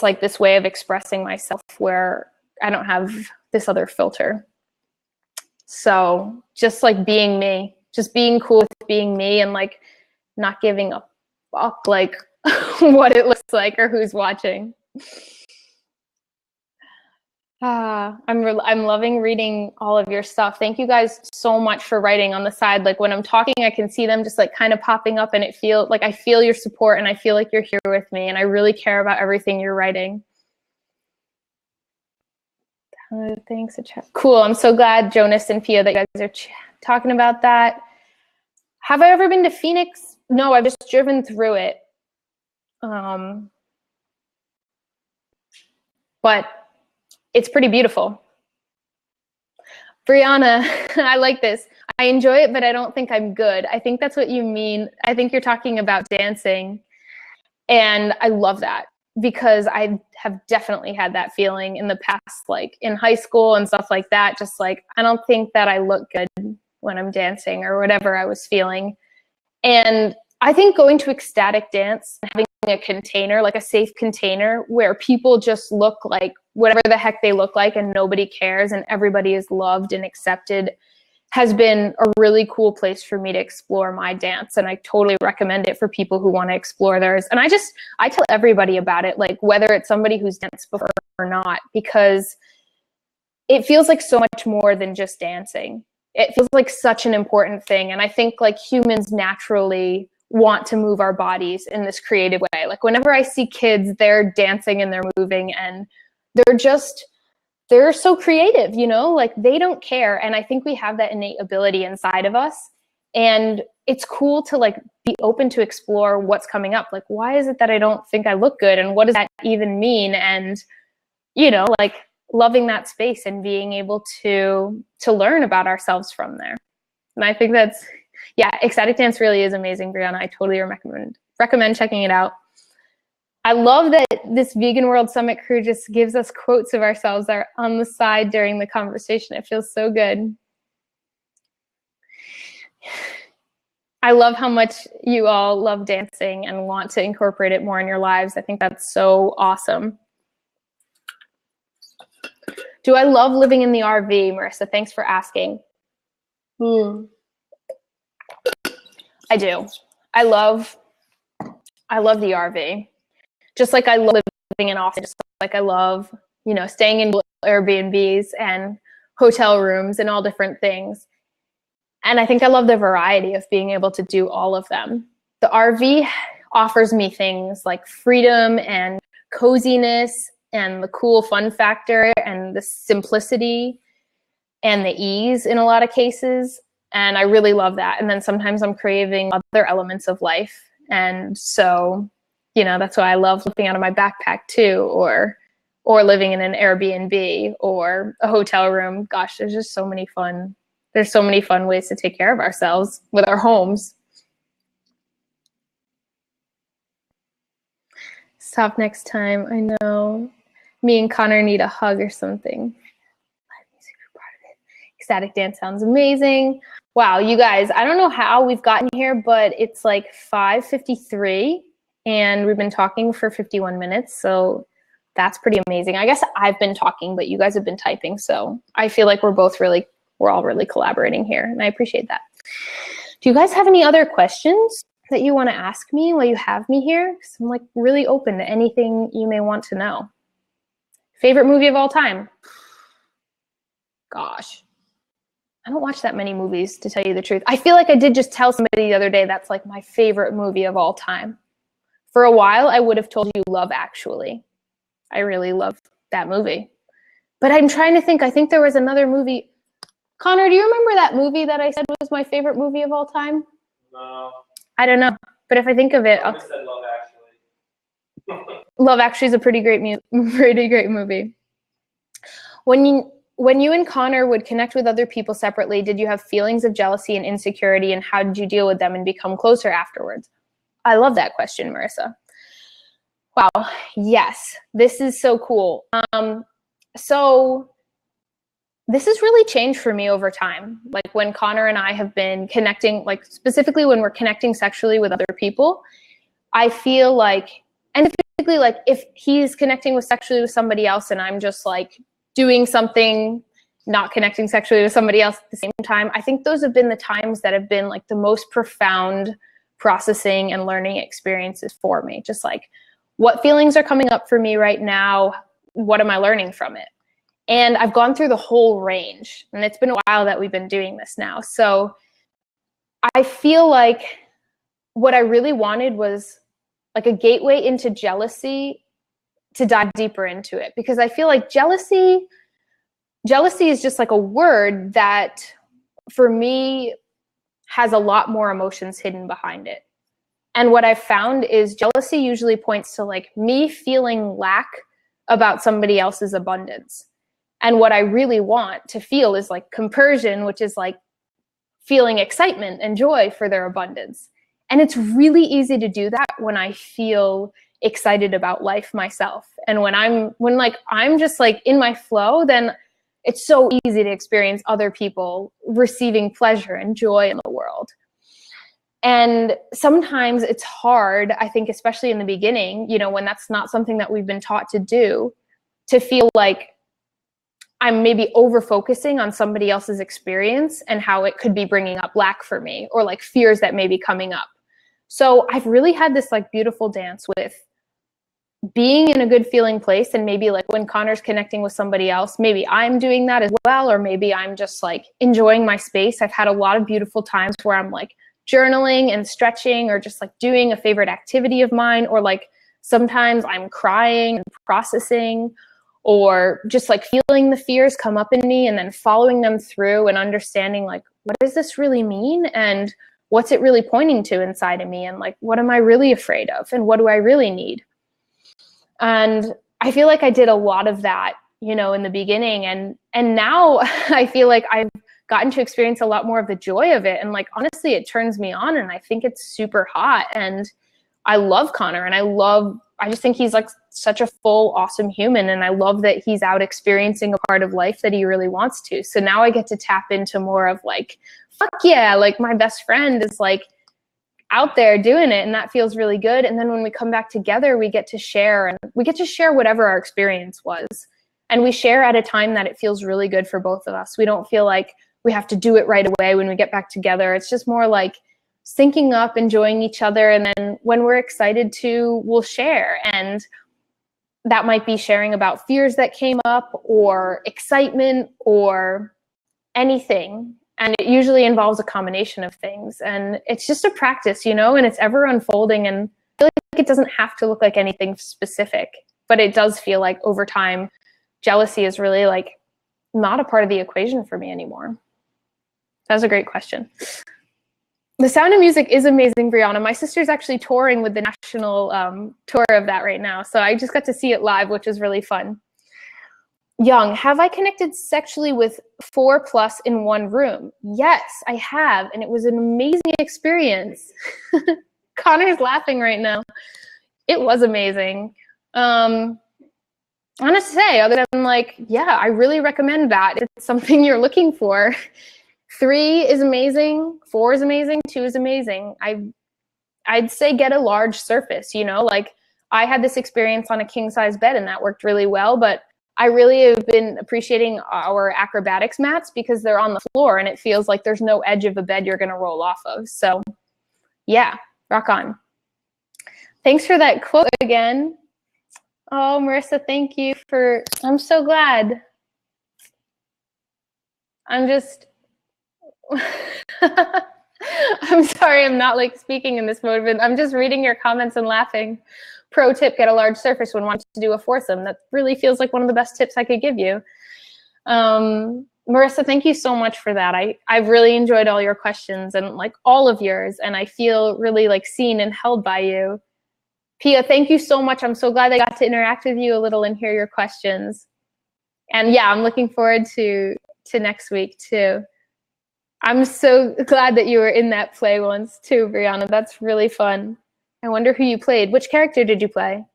like this way of expressing myself where I don't have this other filter. So just like being me, just being cool with being me and like not giving a fuck like what it looks like or who's watching. I'm loving reading all of your stuff. Thank you guys so much for writing on the side. Like when I'm talking, I can see them just like kind of popping up, and I feel your support, and I feel like you're here with me, and I really care about everything you're writing. Thanks. Cool. I'm so glad, Jonas and Pia, that you guys are talking about that. Have I ever been to Phoenix? No, I've just driven through it. But it's pretty beautiful. Brianna, I like this. I enjoy it, but I don't think I'm good. I think that's what you mean. I think you're talking about dancing. And I love that because I have definitely had that feeling in the past, like in high school and stuff like that. Just like, I don't think that I look good when I'm dancing or whatever I was feeling. And I think going to ecstatic dance, having a container, like a safe container where people just look like whatever the heck they look like and nobody cares and everybody is loved and accepted, has been a really cool place for me to explore my dance. And I totally recommend it for people who want to explore theirs. And I tell everybody about it, like whether it's somebody who's danced before or not, because it feels like so much more than just dancing. It feels like such an important thing. And I think like humans naturally want to move our bodies in this creative way. Like whenever I see kids, they're dancing and they're moving and they're so creative, you know, like they don't care. And I think we have that innate ability inside of us. And it's cool to like be open to explore what's coming up. Like, why is it that I don't think I look good? And what does that even mean? And, you know, like loving that space and being able to learn about ourselves from there. And I think that's, yeah, ecstatic dance really is amazing, Brianna. I totally recommend checking it out. I love that this Vegan World Summit crew just gives us quotes of ourselves that are on the side during the conversation. It feels so good. I love how much you all love dancing and want to incorporate it more in your lives. I think that's so awesome. Do I love living in the RV, Marissa? Thanks for asking. I do. I love the RV. Just like I love living in Austin, just like I love, staying in Airbnbs and hotel rooms and all different things. And I think I love the variety of being able to do all of them. The RV offers me things like freedom and coziness and the cool fun factor and the simplicity and the ease in a lot of cases. And I really love that. And then sometimes I'm craving other elements of life. And so, that's why I love living out of my backpack too, or living in an Airbnb or a hotel room. Gosh, there's so many fun ways to take care of ourselves with our homes. Stop next time. I know. Me and Connor need a hug or something. Live music for part of it. Ecstatic dance sounds amazing. Wow, you guys, I don't know how we've gotten here, but it's like 5:53 and we've been talking for 51 minutes. So that's pretty amazing. I guess I've been talking, but you guys have been typing. So I feel like we're all really collaborating here, and I appreciate that. Do you guys have any other questions that you want to ask me while you have me here? Because I'm like really open to anything you may want to know. Favorite movie of all time? Gosh, I don't watch that many movies, to tell you the truth. I feel like I did just tell somebody the other day that's like my favorite movie of all time. For a while, I would have told you Love Actually. I really love that movie. But I'm trying to think. I think there was another movie. Connor, do you remember that movie that I said was my favorite movie of all time? No. I don't know. But if I think of it, I said Love Actually. Love Actually is a pretty great movie. When you and Connor would connect with other people separately, did you have feelings of jealousy and insecurity, and how did you deal with them and become closer afterwards? I love that question, Marissa. Wow. Yes, this is so cool. So this has really changed for me over time. Like when Connor and I have been connecting, like specifically when we're connecting sexually with other people, I feel like, and typically like if he's connecting sexually with somebody else and I'm just like doing something, not connecting sexually with somebody else at the same time, I think those have been the times that have been like the most profound processing and learning experiences for me. Just like, what feelings are coming up for me right now? What am I learning from it? And I've gone through the whole range, and it's been a while that we've been doing this now. So I feel like what I really wanted was like a gateway into jealousy, to dive deeper into it, because I feel like jealousy is just like a word that for me has a lot more emotions hidden behind it. And what I've found is jealousy usually points to like me feeling lack about somebody else's abundance. And what I really want to feel is like compersion, which is like feeling excitement and joy for their abundance. And it's really easy to do that when I feel excited about life myself. And when I'm just like in my flow, then it's so easy to experience other people receiving pleasure and joy in the world. And sometimes it's hard, I think, especially in the beginning, when that's not something that we've been taught to do, to feel like I'm maybe over focusing on somebody else's experience and how it could be bringing up lack for me, or like fears that may be coming up. So I've really had this like beautiful dance with being in a good feeling place. And maybe like when Connor's connecting with somebody else, maybe I'm doing that as well, or maybe I'm just like enjoying my space. I've had a lot of beautiful times where I'm like journaling and stretching, or just like doing a favorite activity of mine, or like sometimes I'm crying and processing, or just like feeling the fears come up in me and then following them through and understanding like, what does this really mean? And what's it really pointing to inside of me? And like, what am I really afraid of? And what do I really need? And I feel like I did a lot of that, in the beginning. And now I feel like I've gotten to experience a lot more of the joy of it. And like, honestly, it turns me on, and I think it's super hot. And I love Connor, and I just think he's like such a full, awesome human. And I love that he's out experiencing a part of life that he really wants to. So now I get to tap into more of like, fuck yeah, like my best friend is like out there doing it, and that feels really good. And then when we come back together, we get to share whatever our experience was. And we share at a time that it feels really good for both of us. We don't feel like we have to do it right away when we get back together. It's just more like syncing up, enjoying each other. And then when we're excited to, we'll share. And that might be sharing about fears that came up or excitement or anything. And it usually involves a combination of things. And it's just a practice, and it's ever unfolding. And I feel like it doesn't have to look like anything specific, but it does feel like over time, jealousy is really like not a part of the equation for me anymore. That was a great question. The Sound of Music is amazing, Brianna. My sister's actually touring with the national tour of that right now. So I just got to see it live, which is really fun. Young, have I connected sexually with 4+ in one room? Yes, I have. And it was an amazing experience. Connor's laughing right now. It was amazing. Honest to say, other than like, yeah, I really recommend that. It's something you're looking for. 3 is amazing. 4 is amazing. 2 is amazing. I'd say get a large surface, like I had this experience on a king size bed and that worked really well, but I really have been appreciating our acrobatics mats because they're on the floor and it feels like there's no edge of a bed you're going to roll off of. So yeah, rock on. Thanks for that quote again. Oh, Marissa, thank you I'm so glad. I'm sorry, I'm not like speaking in this mode, but I'm just reading your comments and laughing. Pro tip, get a large surface when wanting to do a foursome. That really feels like one of the best tips I could give you. Marissa, thank you so much for that. I've really enjoyed all your questions and like all of yours, and I feel really like seen and held by you. Pia, thank you so much. I'm so glad I got to interact with you a little and hear your questions. And yeah, I'm looking forward to next week too. I'm so glad that you were in that play once too, Brianna. That's really fun. I wonder who you played. Which character did you play?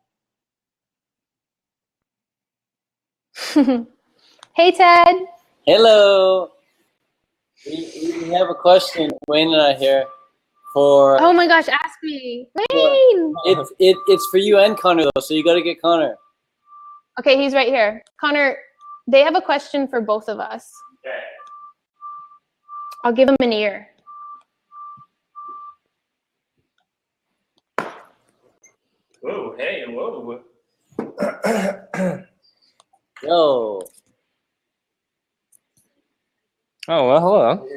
Hey, Ted. Hello. We have a question, Wayne and I here. Oh my gosh, ask me. Wayne! It's for you and Connor, though, so you got to get Connor. Okay, he's right here. Connor, they have a question for both of us. Okay. I'll give him an ear. Whoa, hey, whoa. Yo. Oh, well, hello.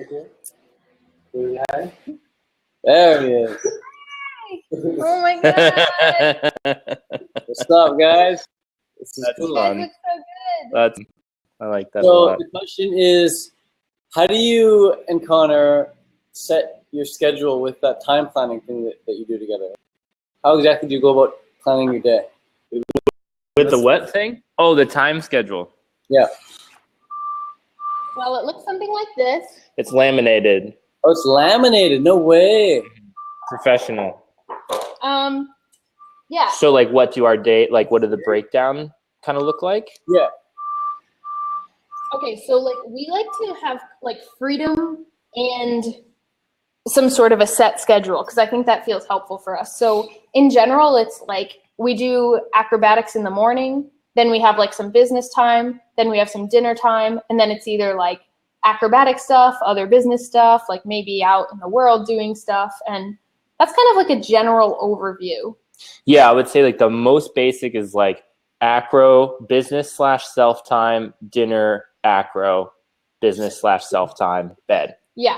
There he is. Oh my god. What's up, guys? This is That's You cool. guys fun. look so good. I like that a So lot. the question is, how do you and Connor set your schedule with that time planning thing that you do together? How exactly do you go about planning your day? With the what thing? Oh, the time schedule. Yeah. Well, it looks something like this. It's laminated. Oh, it's laminated. No way. Professional. Yeah. So, like, what do our day, like, what do the breakdown kind of look like? Yeah. Okay, so like we like to have like freedom and some sort of a set schedule because I think that feels helpful for us. So in general, it's like we do acrobatics in the morning, then we have like some business time, then we have some dinner time, and then it's either like acrobatic stuff, other business stuff, like maybe out in the world doing stuff. And that's kind of like a general overview. Yeah, I would say like the most basic is like acro, business/self time, dinner, acro, business/self time, bed. Yeah.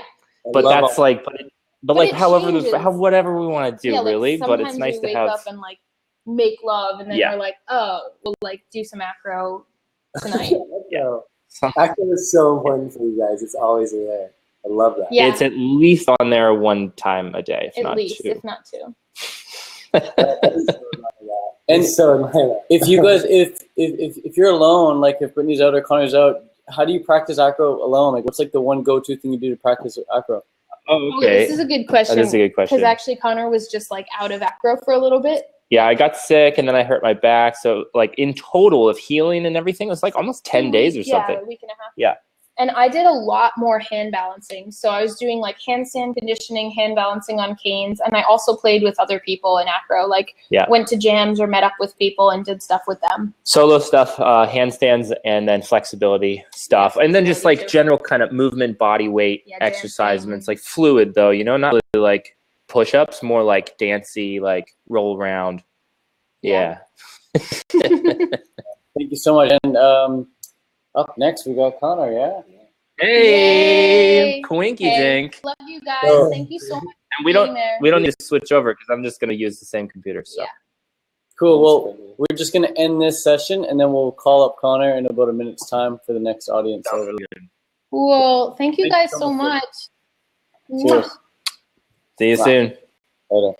But Love that's all- like, but like it however, changes. whatever we want to do, Yeah, like really. But it's sometimes nice we to wake have. up and like make love, and then Yeah. we're like, oh, we'll like do some acro tonight. Yeah. Acting is so important for you guys. It's always there. I love that. Yeah, It's at least on there one time a day, if at not least, two. if not two. And So admire that. if you guys, if you're alone, like if Brittany's out or Connor's out, how do you practice acro alone? Like, what's like the one go-to thing you do to practice acro? Oh, Oh, okay. this is a good question. That is a good question. Because actually, Connor was just like out of acro for a little bit. Yeah, I got sick and then I hurt my back. So like in total of healing and everything, it was like almost 10 days or something. Yeah, a week and a half. Yeah. And I did a lot more hand balancing. So I was doing like handstand conditioning, hand balancing on canes. And I also played with other people in acro, like went to jams or met up with people and did stuff with them. Solo stuff, handstands, and then flexibility stuff. And then just like general kind of movement, body weight exercise. It's like fluid though, you know, not really like push-ups, more like dancey, like roll around. Yeah. Thank you so much. And up next, we got Connor, yeah? Hey, Yay. Quinky Dink. Love you guys. Thank you so much And for being there. we don't need to switch over because I'm just going to use the same computer. So. Yeah. Cool. Well, we're just going to end this session, and then we'll call up Connor in about a minute's time for the next audience. Cool. Thank you guys so much. Cheers. See you soon. Later.